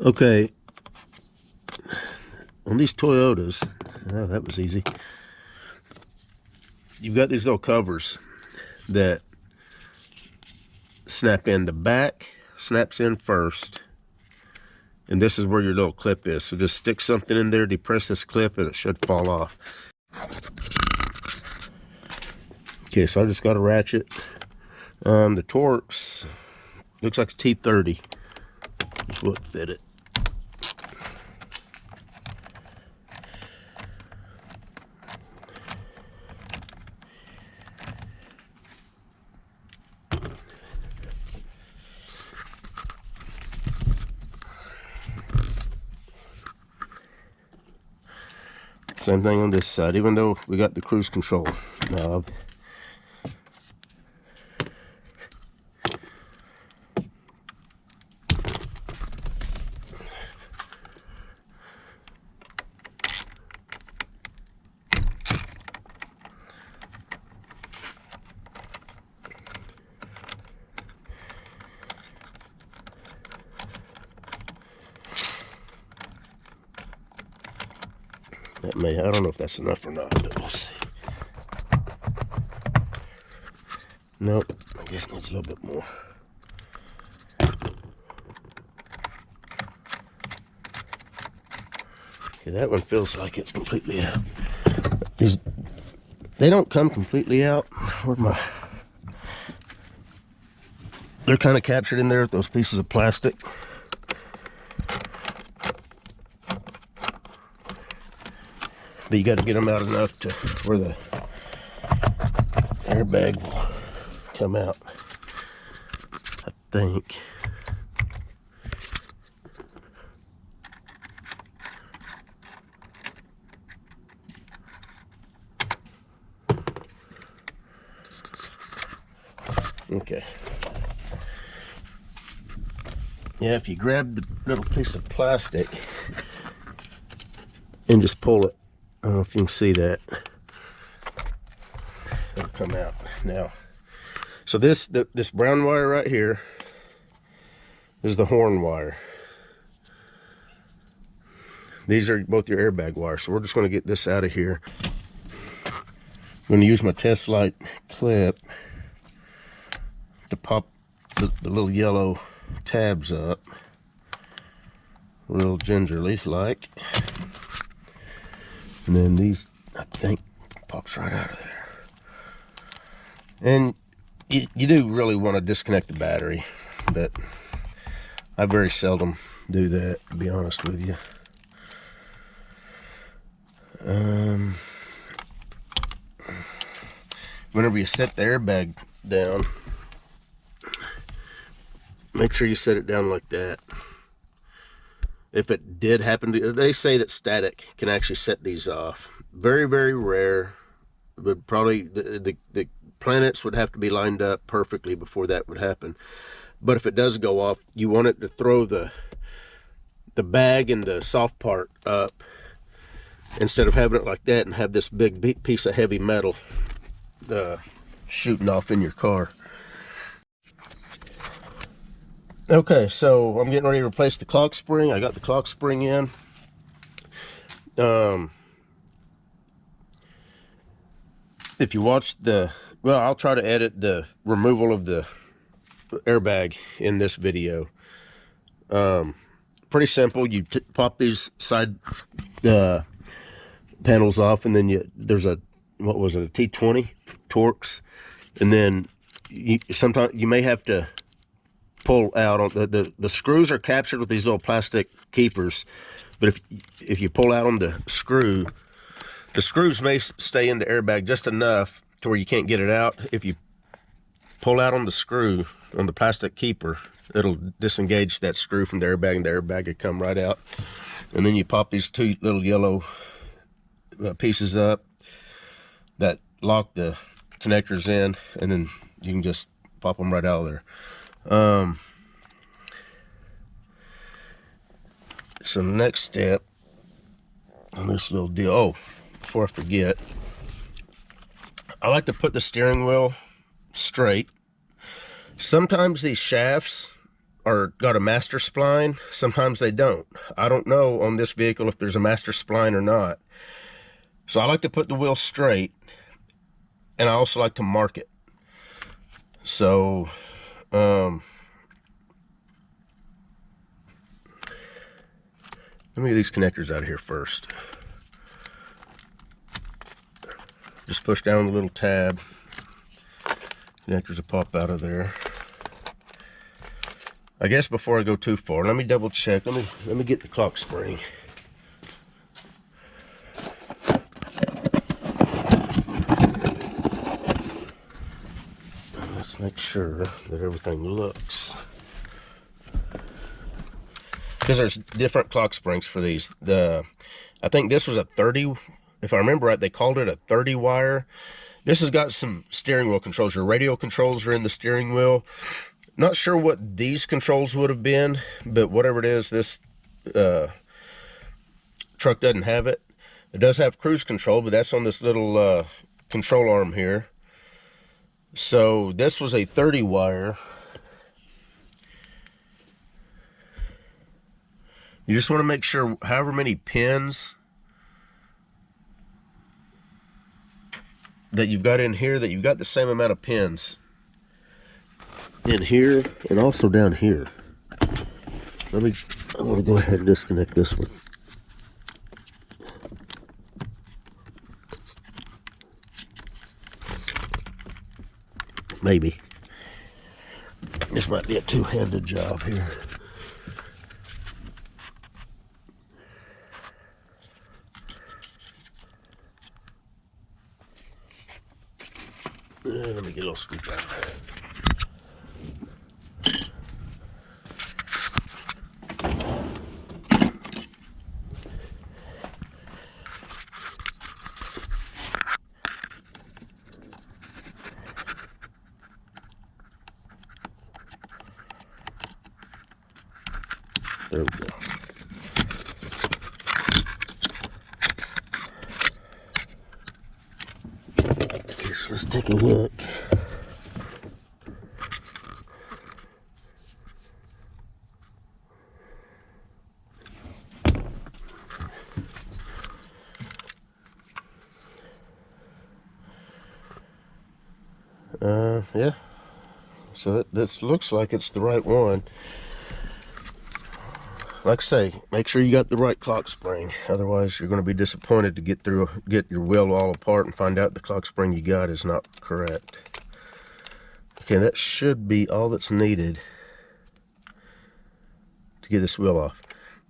Okay, on these Toyotas, oh, that was easy. You've got these little covers that snap in. The back snaps in first, and this is where your little clip is. So just stick something in there, depress this clip, and it should fall off. Okay, so I just got a ratchet. The Torx looks like a T30. That's what fit it. Same thing on this side, even though we got the cruise control knob. That may, I don't know if that's enough or not, but we'll see. Nope, I guess it needs a little bit more. Okay, that one feels like it's completely out. They don't come completely out. Where'd my... They're kind of captured in there with those pieces of plastic. But you got to get them out enough to where the airbag will come out, I think. Okay. Yeah, if you grab the little piece of plastic and just pull it, I don't know if you can see that, it'll come out. Now, so this brown wire right here is the horn wire. These are both your airbag wires, so we're just going to get this out of here. I'm going to use my test light clip to pop the little yellow tabs up real gingerly like, and then these, I think, pops right out of there. And you do really want to disconnect the battery, but I very seldom do that, to be honest with you. Whenever you set the airbag down, make sure you set it down like that. If it did happen to, they say that static can actually set these off. Very, very rare. But probably the planets would have to be lined up perfectly before that would happen. But if it does go off, you want it to throw the bag and the soft part up instead of having it like that and have this big piece of heavy metal shooting off in your car. Okay, so I'm getting ready to replace the clock spring. I got the clock spring in. If you watch well, I'll try to edit the removal of the airbag in this video. Pretty simple. You pop these side panels off, and then there's a, what was it, a T20 Torx, and then sometimes you may have to pull out on the screws are captured with these little plastic keepers, but if you pull out on the screws may stay in the airbag just enough to where you can't get it out. If you pull out on the screw on the plastic keeper, it'll disengage that screw from the airbag, and the airbag will come right out. And then you pop these two little yellow pieces up that lock the connectors in, and then you can just pop them right out of there. So the next step on this little deal, oh, before I forget, I like to put the steering wheel straight. Sometimes these shafts are got a master spline, sometimes they don't. I don't know on this vehicle if there's a master spline or not. So I like to put the wheel straight, and I also like to mark it. So let me get these connectors out of here first. Just push down the little tab. Connectors will pop out of there. I guess before I go too far, let me double check. Let me get the clock spring. Let's make sure that everything looks. Because there's different clock springs for these. I think this was a 30, if I remember right, they called it a 30 wire. This has got some steering wheel controls. Your radio controls are in the steering wheel. Not sure what these controls would have been, but whatever it is, this truck doesn't have it. It does have cruise control, but that's on this little control arm here. So this was a 30 wire. You just want to make sure however many pins that you've got in here, that you've got the same amount of pins in here and also down here. I'm going to go ahead and disconnect this one. Maybe. This might be a two-handed job here. Let me get a little screwdriver. There we go. Okay, so let's take a look. Yeah. So this looks like it's the right one. Like I say, make sure you got the right clock spring. Otherwise, you're going to be disappointed to get your wheel all apart and find out the clock spring you got is not correct. Okay, that should be all that's needed to get this wheel off.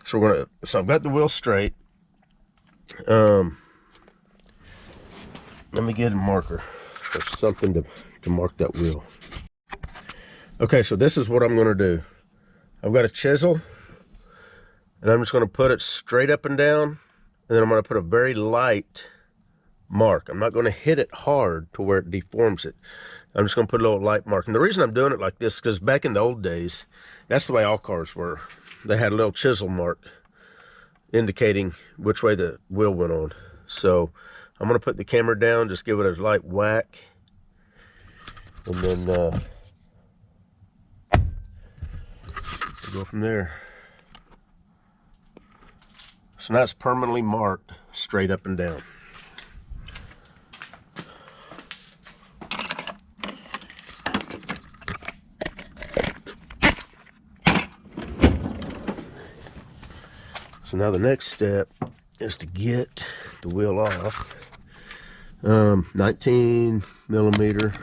So I've got the wheel straight. Let me get a marker or something to mark that wheel. Okay, so this is what I'm going to do. I've got a chisel, and I'm just going to put it straight up and down, and then I'm going to put a very light mark. I'm not going to hit it hard to where it deforms it. I'm just going to put a little light mark. And the reason I'm doing it like this is because back in the old days, that's the way all cars were. They had a little chisel mark indicating which way the wheel went on. So I'm going to put the camera down, just give it a light whack, and then we'll go from there. So now it's permanently marked straight up and down. So now the next step is to get the wheel off. 19 millimeter.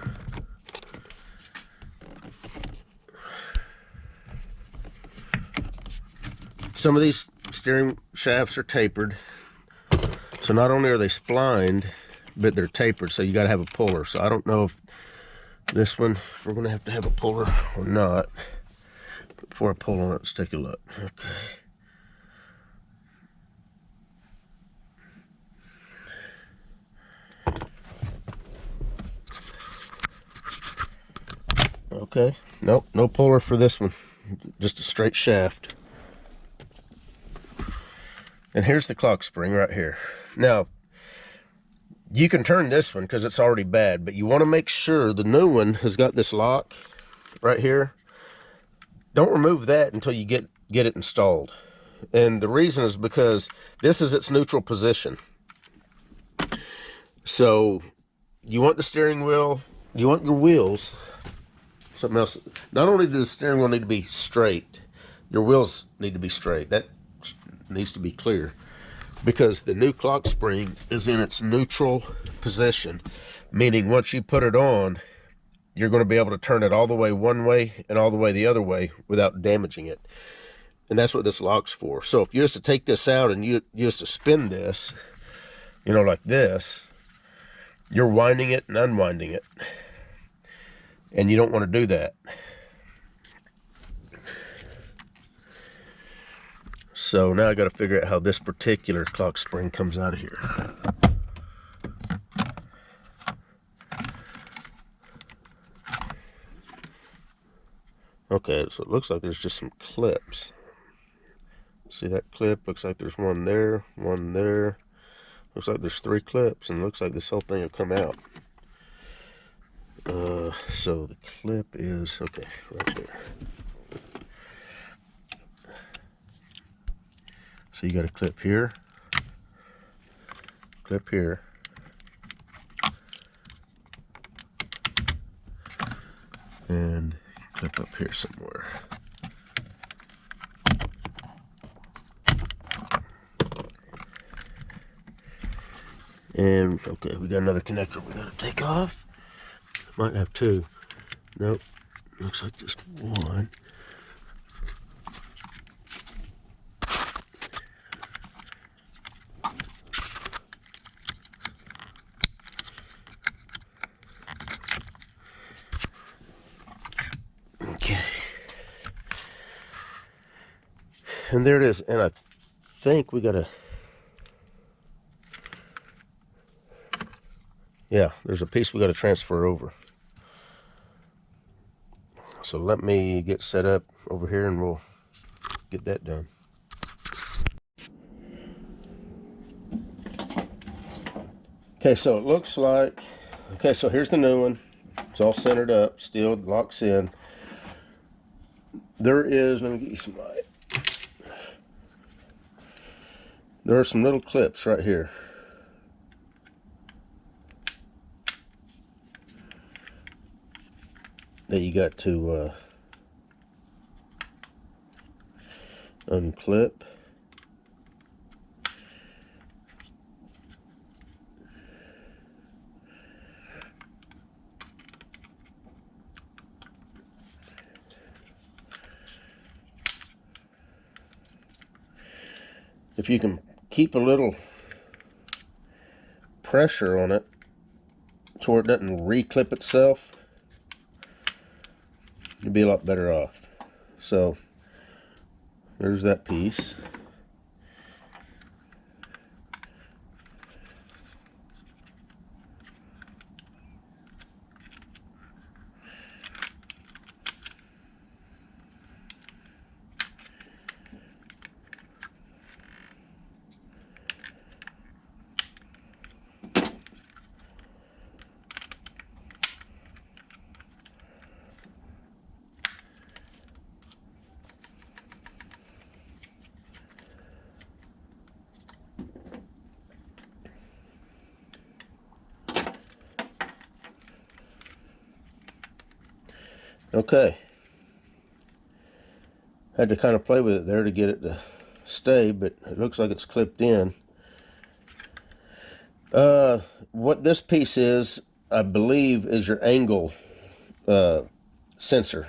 Some of these steering shafts are tapered, so not only are they splined, but they're tapered, so you got to have a puller. So I don't know if this one, if we're going to have a puller or not. But before I pull on it, let's take a look. Okay. Okay, nope, no puller for this one, just a straight shaft. And here's the clock spring right here. Now, you can turn this one because it's already bad, but you want to make sure the new one has got this lock right here. don't remove that until you get it installed. And the reason is because this is its neutral position. So you want the steering wheel, you want your wheels, something else. Not only does the steering wheel need to be straight, your wheels need to be straight. That needs to be clear, because the new Clockspring is in its neutral position, meaning once you put it on, you're going to be able to turn it all the way one way and all the way the other way without damaging it. And that's what this lock's for. So if you used to take this out and you used to spin this, you know, like this, you're winding it and unwinding it. And you don't want to do that. So now I got to figure out how this particular Clockspring comes out of here. Okay, so it looks like there's just some clips. See that clip? Looks like there's one there, one there. Looks like there's 3 clips, and looks like this whole thing will come out. So the clip is, okay, right there. So you got a clip here, and clip up here somewhere. And okay, we got another connector we gotta take off. Might have 2. Nope, looks like just 1. Okay. And there it is. And I think we gotta, yeah, there's a piece we gotta transfer over. So let me get set up over here and we'll get that done. Okay, so it looks like, okay, so here's the new one. It's all centered up, still locks in. There is, let me get you some light. There are some little clips right here. That you got to unclip. If you can keep a little pressure on it so it doesn't re-clip itself, you'd be a lot better off. So there's that piece. Okay, had to kind of play with it there to get it to stay, but it looks like it's clipped in. What this piece is, I believe, is your angle sensor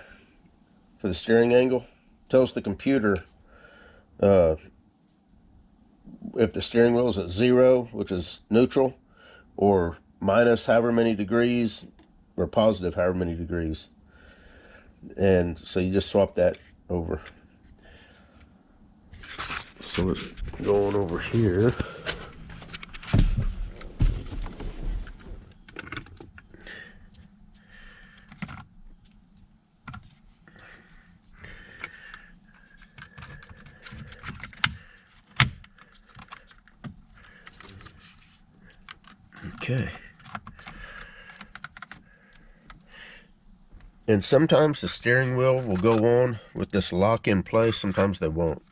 for the steering angle. Tells the computer if the steering wheel is at 0, which is neutral, or minus however many degrees, or positive however many degrees. And so you just swap that over. So let's go on over here. Okay. And sometimes the steering wheel will go on with this lock in place, sometimes they won't.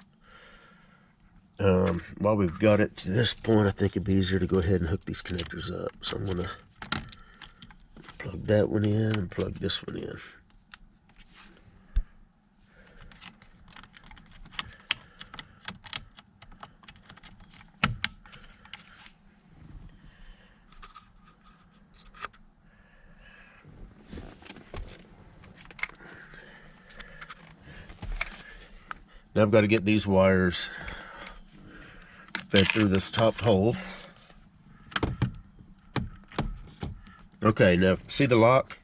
While we've got it to this point, I think it'd be easier to go ahead and hook these connectors up. So I'm gonna plug that one in and plug this one in. Now I've got to get these wires fed through this top hole. Okay, now see the lock?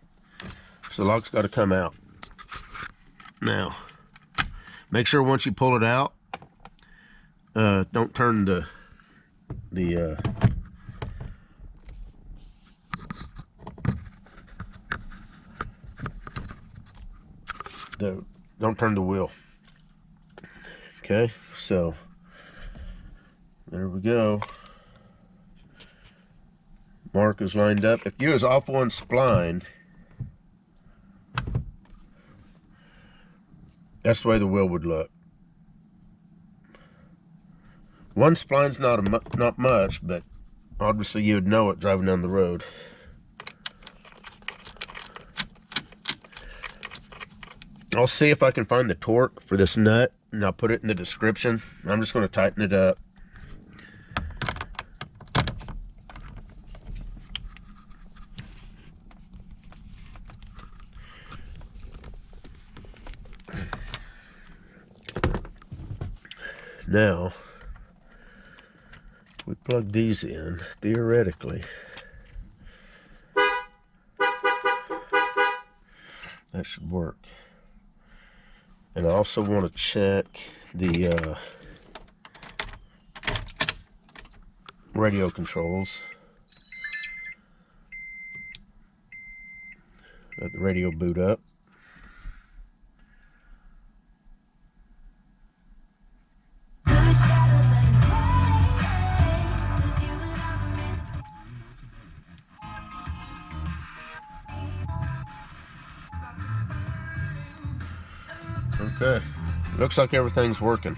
So the lock's got to come out. Now, make sure once you pull it out, don't turn the don't turn the wheel. Okay, so there we go. Mark is lined up. If you was off one spline, that's the way the wheel would look. One spline's not much, but obviously you would know it driving down the road. I'll see if I can find the torque for this nut, and I'll put it in the description. I'm just going to tighten it up. Now, we plug these in, theoretically, that should work. And I also want to check the radio controls. Let the radio boot up. Okay, looks like everything's working.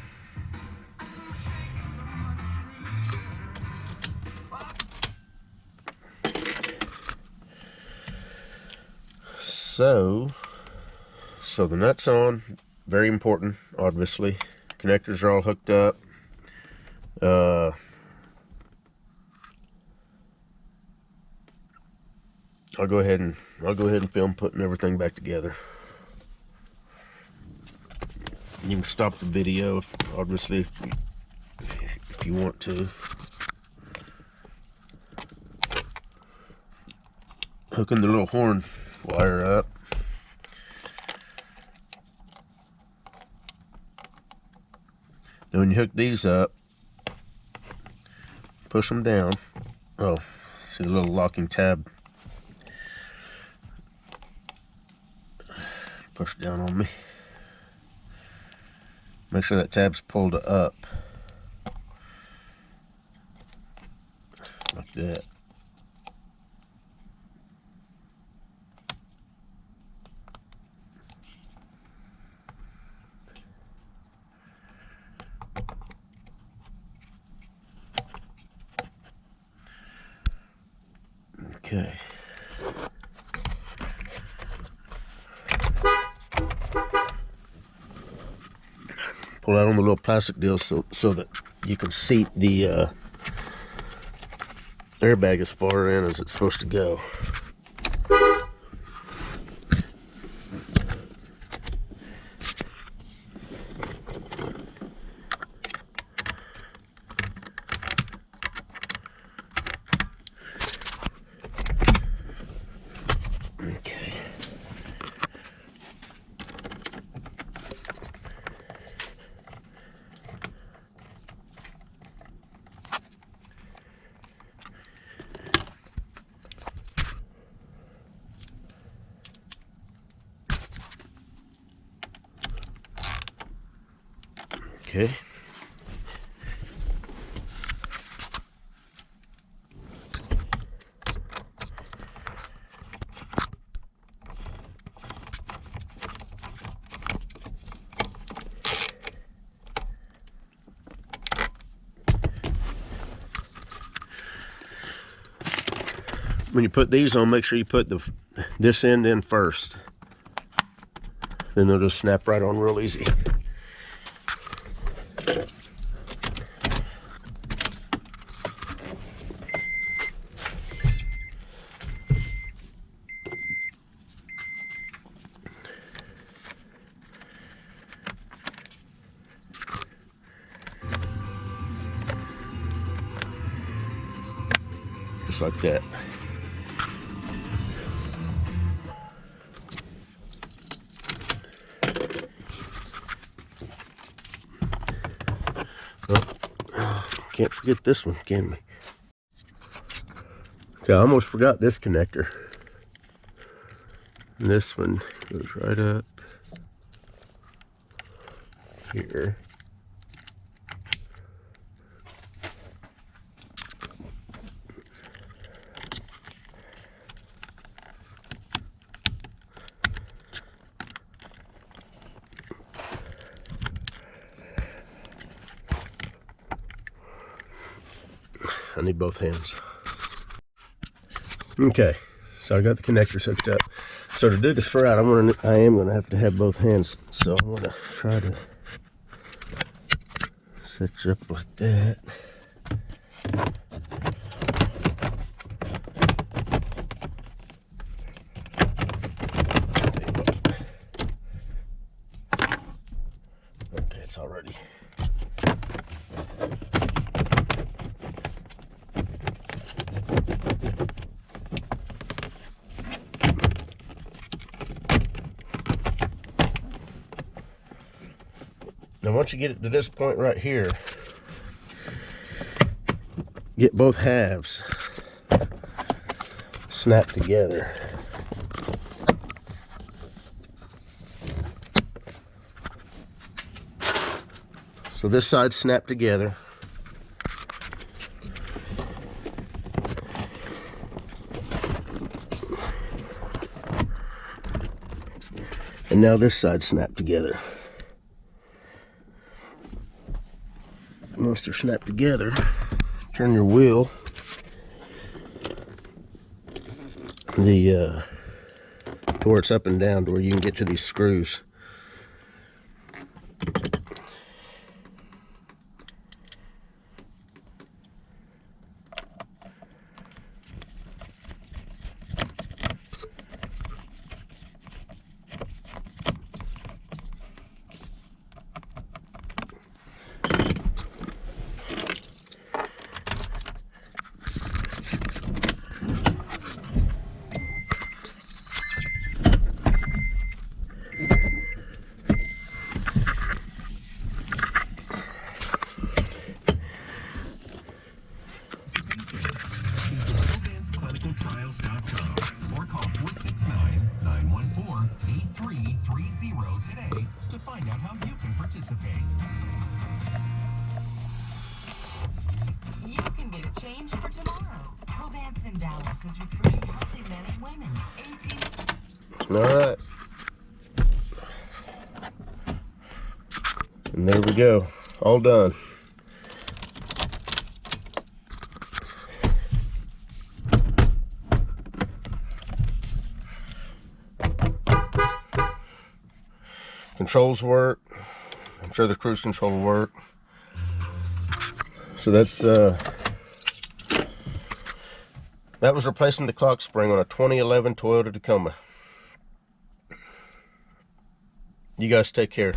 So the nut's on, very important, obviously. Connectors are all hooked up. I'll go ahead and film putting everything back together. You can stop the video, obviously, if you want to. Hooking the little horn wire up. Now when you hook these up, push them down. Oh, see the little locking tab. Push down on me. Make sure that tab's pulled up. Like that. Okay. Pull out on the little plastic deal so that you can seat the airbag as far in as it's supposed to go. Okay. when you put these on, make sure you put this end in first. Then they'll just snap right on real easy. Just like that. Oh, can't forget this one, can we? Okay, I almost forgot this connector. And this one goes right up here. I need both hands. Okay, so I got the connectors hooked up. So to do the shroud, I am gonna have to have both hands. So I'm gonna try to set you up like that. Okay, it's all ready. Now once you get it to this point right here, get both halves snapped together. So this side snapped together. And now this side snapped together. Once they're snapped together, turn your wheel to where it's up and down to where you can get to these screws. Or call 469-914-8330 today to find out how you can participate. You can get a change for tomorrow. Covance in Dallas is recruiting healthy men and women. 18. All right. And there we go. All done. Controls work. I'm sure the cruise control will work. So that's that was replacing the Clockspring on a 2011 Toyota Tacoma. You guys take care.